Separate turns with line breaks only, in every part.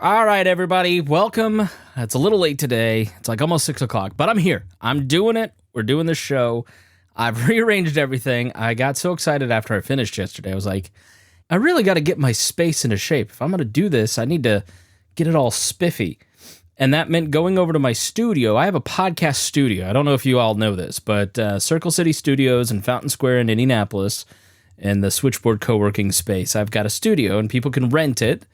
All right, everybody, welcome. It's a little late today. It's like almost 6 o'clock, but I'm here. I'm doing it. We're doing this show. I've rearranged everything. I got so excited after I finished yesterday. I was like, I really got to get my space into shape. If I'm going to do this, I need to get it all spiffy. And that meant going over to my studio. I have a podcast studio. I don't know if you all know this, but Circle City Studios in Fountain Square in Indianapolis and the Switchboard co-working space. I've got a studio and people can rent it.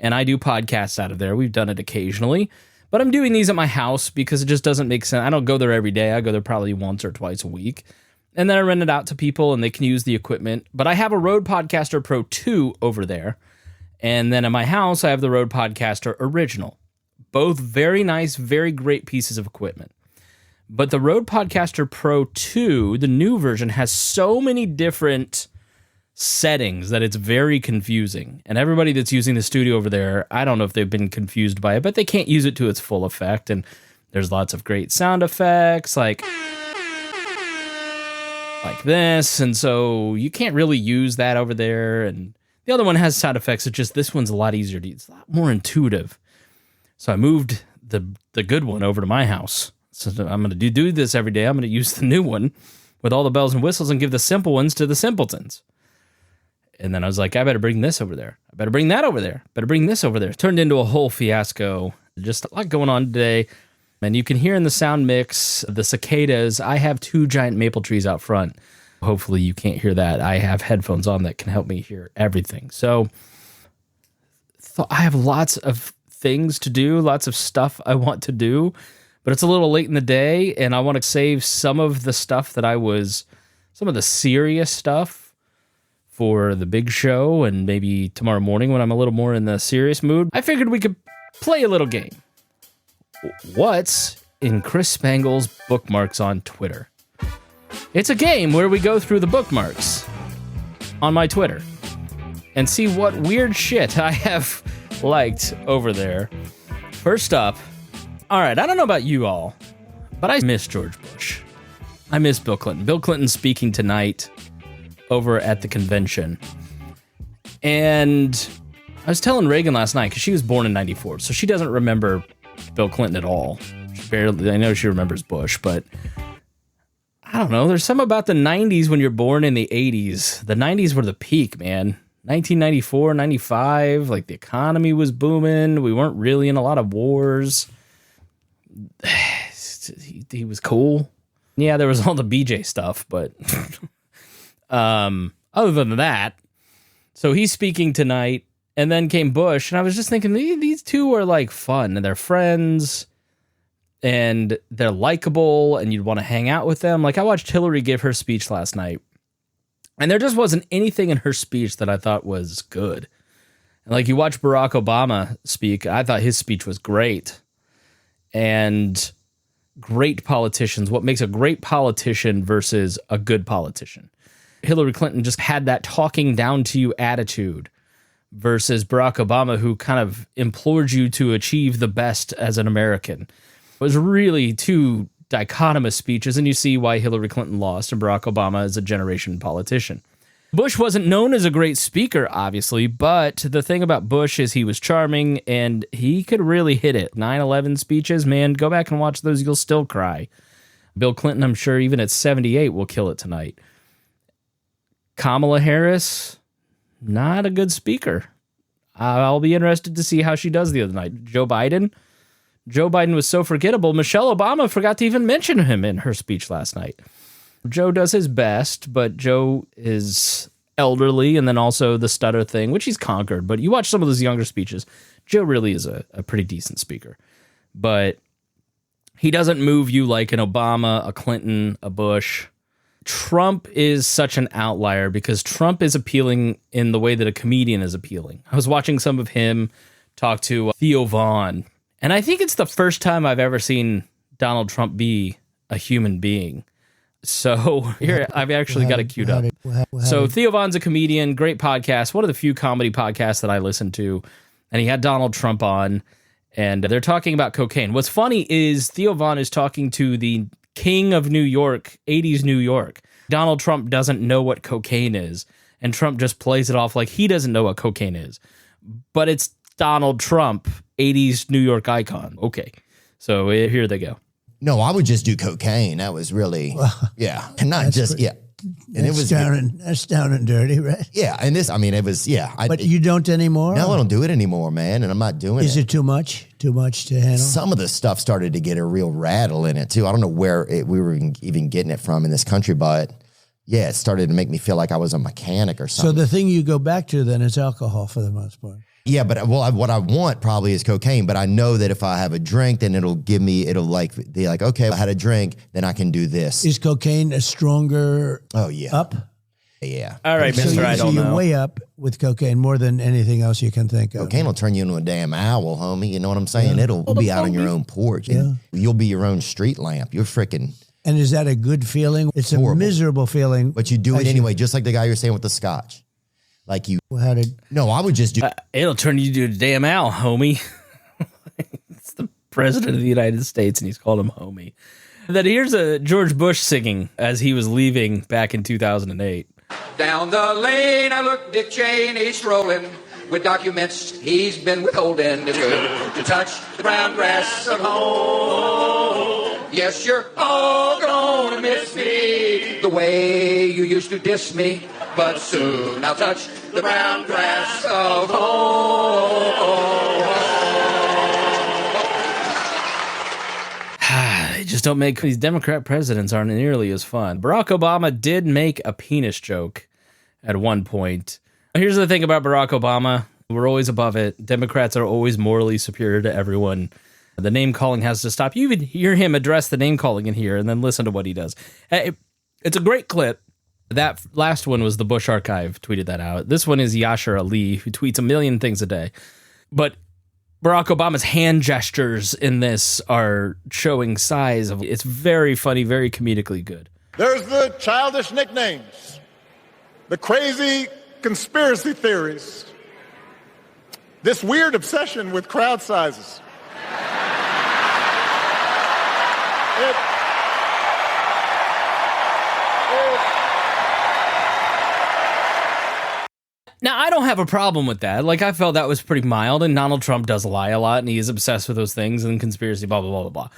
And I do podcasts out of there. We've done it occasionally. But I'm doing these at my house because it just doesn't make sense. I don't go there every day. I go there probably once or twice a week. And then I rent it out to people and they can use the equipment. But I have a Rode Podcaster Pro 2 over there. And then at my house, I have the Rode Podcaster Original. Both very nice, very great pieces of equipment. But the Rode Podcaster Pro 2, the new version, has so many different settings that it's very confusing. And everybody that's using the studio over there, I don't know if they've been confused by it, but they can't use it to its full effect. And there's lots of great sound effects like this. And so you can't really use that over there. And the other one has sound effects. It's just this one's a lot easier to use. It's a lot more intuitive. So I moved the good one over to my house. So I'm going to do this every day. I'm going to use the new one with all the bells and whistles and give the simple ones to the simpletons. And then I was like, I better bring this over there. I better bring that over there. Better bring this over there. It turned into a whole fiasco. Just a lot going on today. And you can hear in the sound mix, the cicadas. I have 2 giant maple trees out front. Hopefully you can't hear that. I have headphones on that can help me hear everything. So I have lots of things to do, lots of stuff I want to do, but it's a little late in the day and I want to save some of the stuff some of the serious stuff for the big show and maybe tomorrow morning when I'm a little more in the serious mood. I figured we could play a little game. What's in Chris Spangle's bookmarks on Twitter? It's a game where we go through the bookmarks on my Twitter and see what weird shit I have liked over there. First up, all right, I don't know about you all, but I miss George Bush. I miss Bill Clinton. Bill Clinton's speaking tonight over at the convention. And I was telling Reagan last night, because she was born in 94, so she doesn't remember Bill Clinton at all. I know she remembers Bush, but I don't know. There's something about the 90s when you're born in the 80s. The 90s were the peak, man. 1994, 95, like the economy was booming. We weren't really in a lot of wars. He was cool. Yeah, there was all the BJ stuff, but other than that, so he's speaking tonight, and then came Bush, and I was just thinking, these two are like fun, and they're friends, and they're likable, and you'd want to hang out with them. Like I watched Hillary give her speech last night, and there just wasn't anything in her speech that I thought was good. And like you watch Barack Obama speak, I thought his speech was great. And great politicians, what makes a great politician versus a good politician? Hillary Clinton just had that talking down to you attitude versus Barack Obama, who kind of implored you to achieve the best as an American. It was really 2 dichotomous speeches, and you see why Hillary Clinton lost and Barack Obama is a generation politician. Bush wasn't known as a great speaker, obviously, but the thing about Bush is he was charming and he could really hit it. 9/11 speeches, man, go back and watch those, you'll still cry. Bill Clinton, I'm sure even at 78 will kill it tonight. Kamala Harris, not a good speaker. I'll be interested to see how she does the other night. Joe Biden was so forgettable. Michelle Obama forgot to even mention him in her speech last night. Joe does his best, but Joe is elderly, and then also the stutter thing, which he's conquered. But you watch some of those younger speeches, Joe really is a pretty decent speaker. But he doesn't move you like an Obama, a Clinton, a Bush. Trump is such an outlier because Trump is appealing in the way that a comedian is appealing. I was watching some of him talk to Theo Vaughn, and I think it's the first time I've ever seen Donald Trump be a human being. So here, I've actually got it queued up. So Theo Vaughn's a comedian, great podcast, one of the few comedy podcasts that I listen to, and he had Donald Trump on, and they're talking about cocaine. What's funny is Theo Vaughn is talking to the king of New York, 80s New York. Donald Trump doesn't know what cocaine is, and Trump just plays it off like he doesn't know what cocaine is. But it's Donald Trump, 80s New York icon. Okay. So here they go.
No, I would just do cocaine. That was really, yeah. And not just,
pretty,
yeah. And it was
that's down and dirty, right?
Yeah. And this, I mean, it was, yeah.
But you don't anymore?
No, I don't do it anymore, man. And I'm not doing it.
Is it too much? Too much to handle?
Some of the stuff started to get a real rattle in it, too. I don't know where we were even getting it from in this country, but yeah, it started to make me feel like I was a mechanic or something.
So the thing you go back to then is alcohol for the most part.
Yeah, but what I want probably is cocaine, but I know that if I have a drink, then it'll be like, okay, I had a drink, then I can do this.
Is cocaine a stronger up?
Yeah.
All right, Mr. I don't know.
You're way up with cocaine more than anything else you can think of.
Cocaine will turn you into a damn owl, homie. You know what I'm saying? Yeah. It'll be out on your own porch. Yeah. And you'll be your own street lamp. You're freaking...
And is that a good feeling? It's horrible. A miserable feeling.
But you do it anyway, just like the guy you're saying with the scotch. Like you... No, I would just do...
it'll turn you into a damn owl, homie. It's the president of the United States, and he's called him homie. Then here's a George Bush singing as he was leaving back in 2008.
Down the lane, I look Dick Cheney strolling with documents he's been withholding. It's good to touch the brown grass of home. Yes, you're all gonna miss me the way you used to diss me, but soon I'll touch the brown grass of home.
They just don't make these Democrat presidents aren't nearly as fun. Barack Obama did make a penis joke at one point. Here's the thing about Barack Obama. We're always above it. Democrats are always morally superior to everyone. The name calling has to stop. You even hear him address the name calling in here and then listen to what he does. It's a great clip. That last one was the Bush Archive tweeted that out. This one is Yashar Ali, who tweets a million things a day. But Barack Obama's hand gestures in this are showing size of. It's very funny, very comedically good.
There's the childish nicknames, the crazy conspiracy theories, this weird obsession with crowd sizes.
Now, I don't have a problem with that. Like, I felt that was pretty mild, and Donald Trump does lie a lot, and he is obsessed with those things, and conspiracy, blah, blah, blah, blah, blah.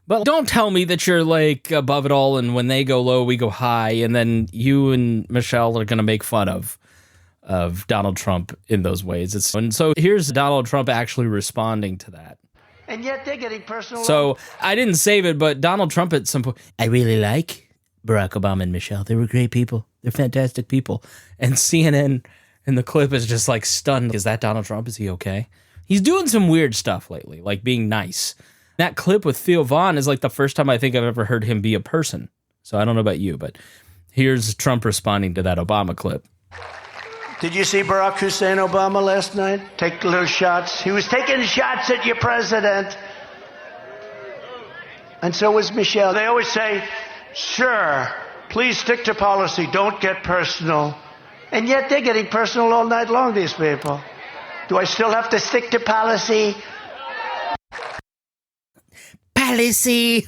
But don't tell me that you're, like, above it all, and when they go low, we go high, and then you and Michelle are going to make fun of Donald Trump in those ways. And so here's Donald Trump actually responding to that.
And yet they're getting personal.
So I didn't save it, but Donald Trump at some point, I really like Barack Obama and Michelle. They were great people. They're fantastic people. And CNN... And the clip is just like stunned. Is that Donald Trump? Is he okay? He's doing some weird stuff lately, like being nice. That clip with Theo Vaughn is like the first time I think I've ever heard him be a person. So I don't know about you, but here's Trump responding to that Obama clip.
Did you see Barack Hussein Obama last night? Take little shots. He was taking shots at your president. And so was Michelle. They always say, sure, please stick to policy. Don't get personal. And yet they're getting personal all night long, these people. Do I still have to stick to policy?
Policy!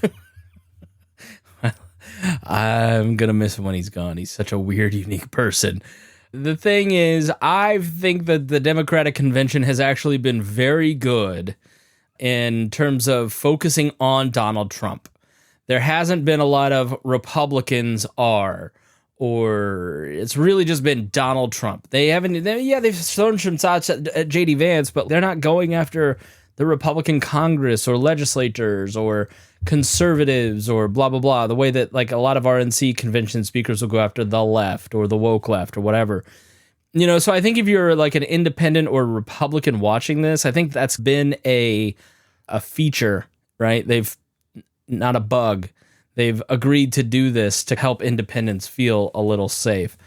I'm going to miss him when he's gone. He's such a weird, unique person. The thing is, I think that the Democratic Convention has actually been very good in terms of focusing on Donald Trump. There hasn't been a lot of Republicans or it's really just been Donald Trump. They've thrown some shots at J.D. Vance, but they're not going after the Republican Congress or legislators or conservatives or blah, blah, blah, the way that like a lot of RNC convention speakers will go after the left or the woke left or whatever. You know, so I think if you're like an independent or Republican watching this, I think that's been a feature, right? They've not a bug. They've agreed to do this to help independents feel a little safe.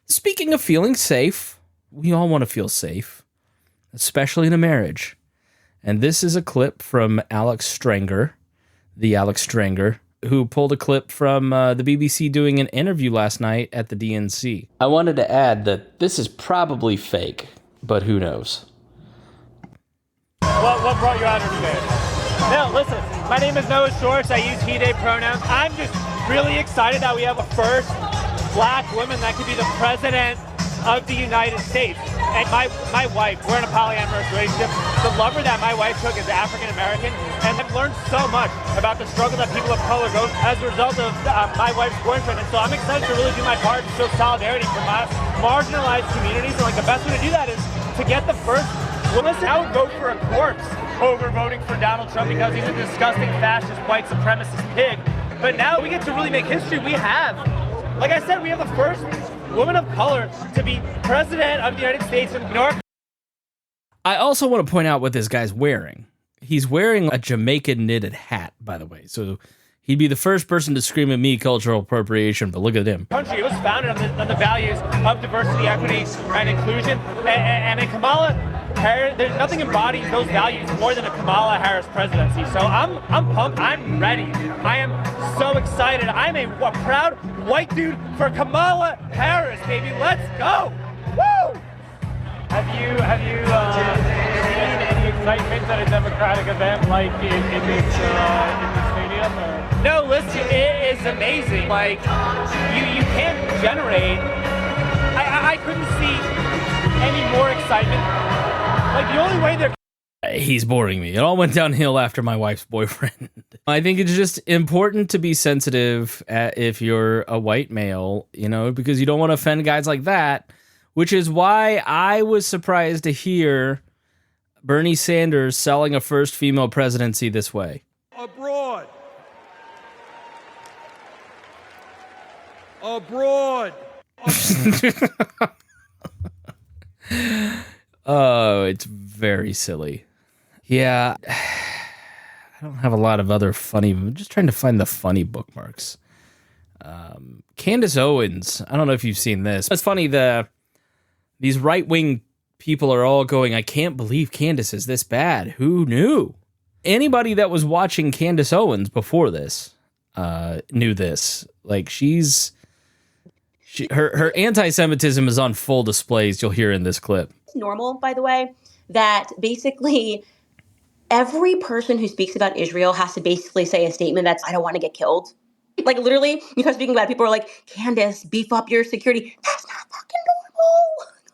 Speaking of feeling safe, we all want to feel safe, especially in a marriage. And this is a clip from Alex Stranger, who pulled a clip from the BBC doing an interview last night at the DNC. I wanted to add that this is probably fake, but who knows?
What brought you out here today? No, listen, my name is Noah Shorts. I use he, they pronouns. I'm just really excited that we have a first black woman that could be the president of the United States. And my wife, we're in a polyamorous relationship. The lover that my wife took is African American, and I've learned so much about the struggle that people of color go as a result of my wife's boyfriend. And so I'm excited to really do my part to show solidarity for my marginalized communities. And like the best way to do that is to get the first woman out vote for a corpse over voting for Donald Trump because he's a disgusting fascist white supremacist pig. But now we get to really make history. We have, like I said, we have the first woman of color to be president of the United States in North.
I also want to point out what this guy's wearing. He's wearing a Jamaican knitted hat, by the way. So he'd be the first person to scream at me cultural appropriation, but look at him.
Country, it was founded on the values of diversity, equity, and inclusion. And in Kamala Harris, there's nothing embodies those values more than a Kamala Harris presidency. So I'm pumped. I'm ready. I am so excited. I'm a proud white dude for Kamala Harris, baby. Let's go. Woo! Have you seen any excitement at a Democratic event like in this stadium? Or? No, listen, it is amazing. Like you can't generate. I couldn't see any more excitement. Like the only way they're.
He's boring me. It all went downhill after my wife's boyfriend. I think it's just important to be sensitive if you're a white male, because you don't want to offend guys like that, which is why I was surprised to hear Bernie Sanders selling a first female presidency this way.
Abroad.
Oh, it's very silly. Yeah, I don't have a lot of other funny. I'm just trying to find the funny bookmarks. Candace Owens. I don't know if you've seen this. It's funny. These right-wing people are all going, I can't believe Candace is this bad. Who knew? Anybody that was watching Candace Owens before this knew this. Like her anti-Semitism is on full display, as you'll hear in this clip.
It's normal, by the way, that basically every person who speaks about Israel has to basically say a statement that's, I don't want to get killed. Like literally, you start speaking about it, people are like, Candace, beef up your security. That's not fucking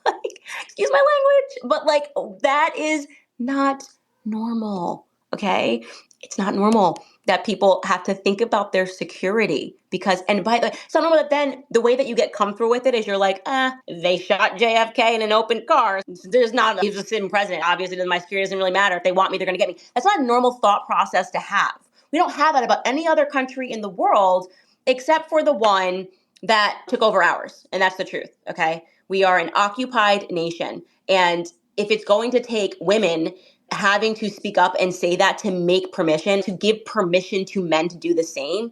normal. Like, excuse my language. But like, that is not normal, okay? It's not normal that people have to think about their security because, and by the way, it's not normal that then the way that you get comfortable with it is you're like, they shot JFK in an open car. There's not, he's a sitting president. Obviously, my security doesn't really matter. If they want me, they're going to get me. That's not a normal thought process to have. We don't have that about any other country in the world except for the one that took over ours. And that's the truth, okay? We are an occupied nation. And if it's going to take women having to speak up and say that to make permission, to give permission to men to do the same,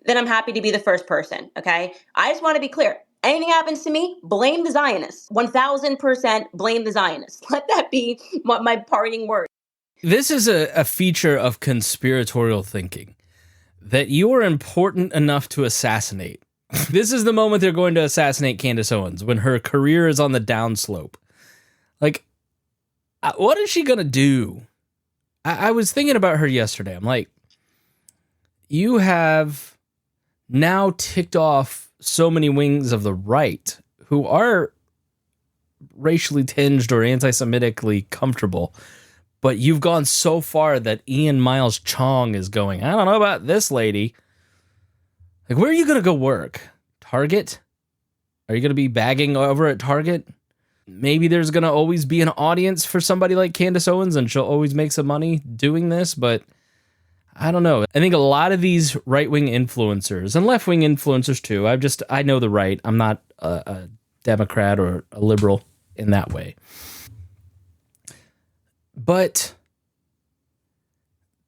then I'm happy to be the first person, okay? I just want to be clear. Anything happens to me, blame the Zionists. 1000% blame the Zionists. Let that be my parting word.
This is a feature of conspiratorial thinking, that you are important enough to assassinate. This is the moment they're going to assassinate Candace Owens, when her career is on the downslope. Like, what is she going to do? I was thinking about her yesterday. I'm like, you have now ticked off so many wings of the right who are racially tinged or anti-Semitically comfortable, but you've gone so far that Ian Miles Chong is going, I don't know about this lady. Like, where are you going to go work? Target? Are you going to be bagging over at Target? Maybe there's going to always be an audience for somebody like Candace Owens and she'll always make some money doing this, but I don't know. I think a lot of these right-wing influencers and left-wing influencers too, I know the right. I'm not a Democrat or a liberal in that way. But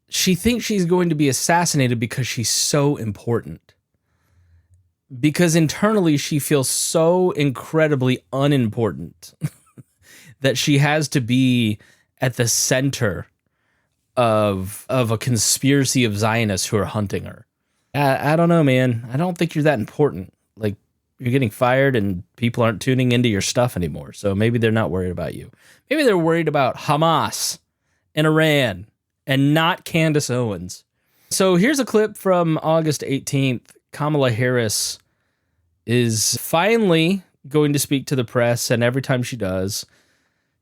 she thinks she's going to be assassinated because she's so important. Because internally she feels so incredibly unimportant that she has to be at the center of a conspiracy of Zionists who are hunting her. I don't know, man. I don't think you're that important. Like, you're getting fired and people aren't tuning into your stuff anymore. So maybe they're not worried about you. Maybe they're worried about Hamas and Iran and not Candace Owens. So here's a clip from August 18th. Kamala Harris is finally going to speak to the press, and every time she does,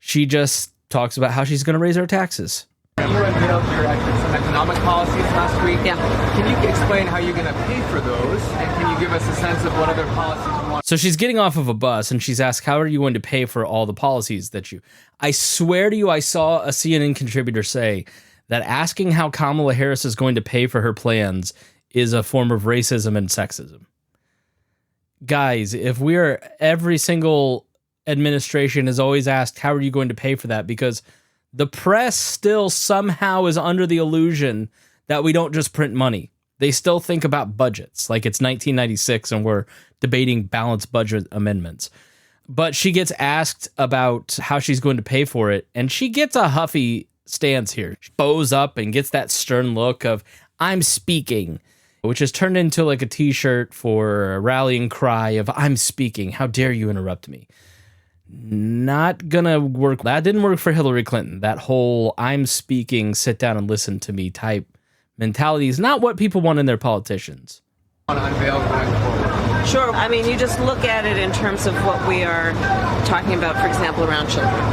She just talks about how she's going to raise our taxes.
You unveiled some economic policies last week.
Yeah.
Can you explain how you're going to pay for those? And can you give us a sense of what other policies you want?
So she's getting off of a bus and she's asked, how are you going to pay for all the policies that you... I swear to you, I saw a CNN contributor say that asking how Kamala Harris is going to pay for her plans is a form of racism and sexism. Guys, if we're... Every single administration is always asked, how are you going to pay for that? Because the press still somehow is under the illusion that we don't just print money. They still think about budgets like it's 1996 and we're debating balanced budget amendments. But she gets asked about how she's going to pay for it, and she gets a huffy stance here. She bows up and gets that stern look of, I'm speaking, which is turned into like a t-shirt for a rallying cry of, I'm speaking, how dare you interrupt me? Not gonna work. That didn't work for Hillary Clinton. That whole I'm speaking, sit down and listen to me type mentality is not what people want in their politicians.
Sure. I mean, you just look at it in terms of what we are talking about, for example, around children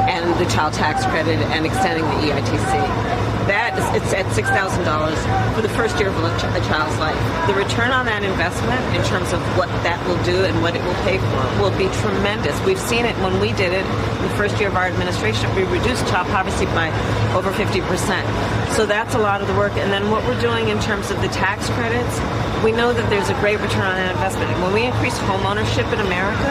and the child tax credit and extending the EITC. It's at $6,000 for the first year of a child's life. The return on that investment in terms of what that will do and what it will pay for will be tremendous. We've seen it when we did it in the first year of our administration. We reduced child poverty by over 50%. So that's a lot of the work. And then what we're doing in terms of the tax credits, we know that there's a great return on that investment. And when we increase home ownership in America,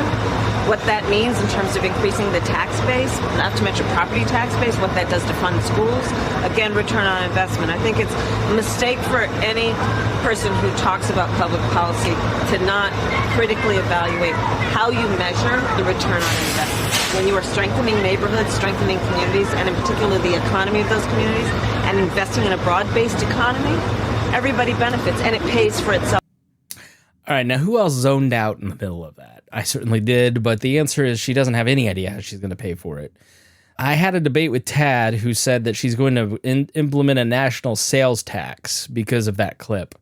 what that means in terms of increasing the tax base, not to mention property tax base, what that does to fund schools, again, return on investment. I think it's a mistake for any person who talks about public policy to not critically evaluate how you measure the return on investment. When you are strengthening neighborhoods, strengthening communities, and in particular the economy of those communities, and investing in a broad-based economy, everybody benefits, and it pays for itself.
All right, now who else zoned out in the middle of that? I certainly did, but the answer is she doesn't have any idea how she's going to pay for it. I had a debate with Tad who said that she's going to implement a national sales tax because of that clip.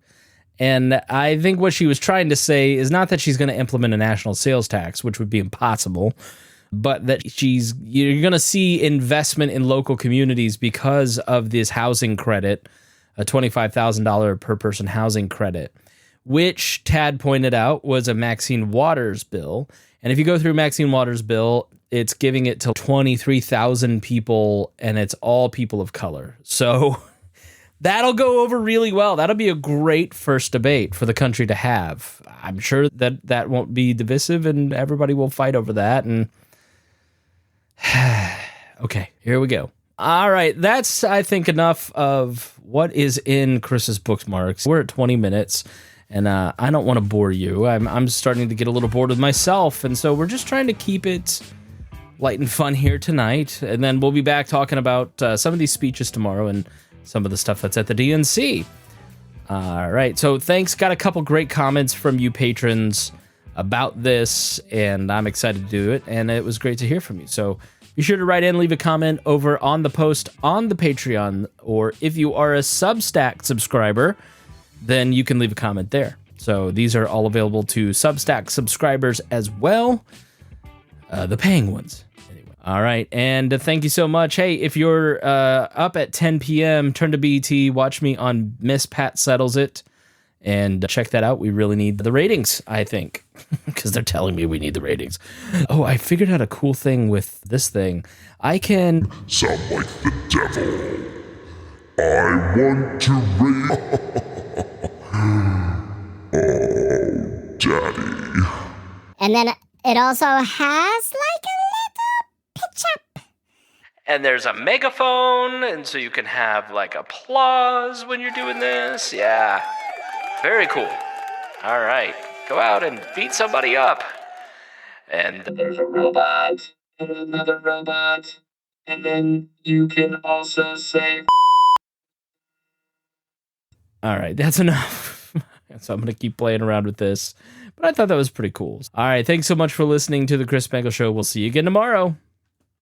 And I think what she was trying to say is not that she's going to implement a national sales tax, which would be impossible, but that you're going to see investment in local communities because of this housing credit, a $25,000 per person housing credit, which Tad pointed out was a Maxine Waters bill. And if you go through Maxine Waters' bill, it's giving it to 23,000 people, and it's all people of color. So that'll go over really well. That'll be a great first debate for the country to have. I'm sure that won't be divisive, and everybody will fight over that. And okay, here we go. All right, that's, I think, enough of what is in Chris's bookmarks. We're at 20 minutes. And I don't want to bore you. I'm starting to get a little bored with myself. And so we're just trying to keep it light and fun here tonight. And then we'll be back talking about some of these speeches tomorrow and some of the stuff that's at the DNC. All right. So thanks. Got a couple great comments from you patrons about this. And I'm excited to do it. And it was great to hear from you. So be sure to write in, leave a comment over on the post on the Patreon. Or if you are a Substack subscriber, then you can leave a comment there. So these are all available to Substack subscribers as well. The paying ones. Anyway. All right. And thank you so much. Hey, if you're up at 10 p.m., turn to BT, watch me on Miss Pat Settles It, and check that out. We really need the ratings, I think, because they're telling me we need the ratings. Oh, I figured out a cool thing with this thing. I can
sound like the devil. I want to rate... Oh, Daddy.
And then it also has like a little pitch up.
And there's a megaphone, and so you can have like applause when you're doing this. Yeah, very cool. All right, go out and beat somebody up. And there's a robot, and another robot, and then you can also say... All right, that's enough. So I'm going to keep playing around with this. But I thought that was pretty cool. All right, thanks so much for listening to The Chris Spangle Show. We'll see you again tomorrow.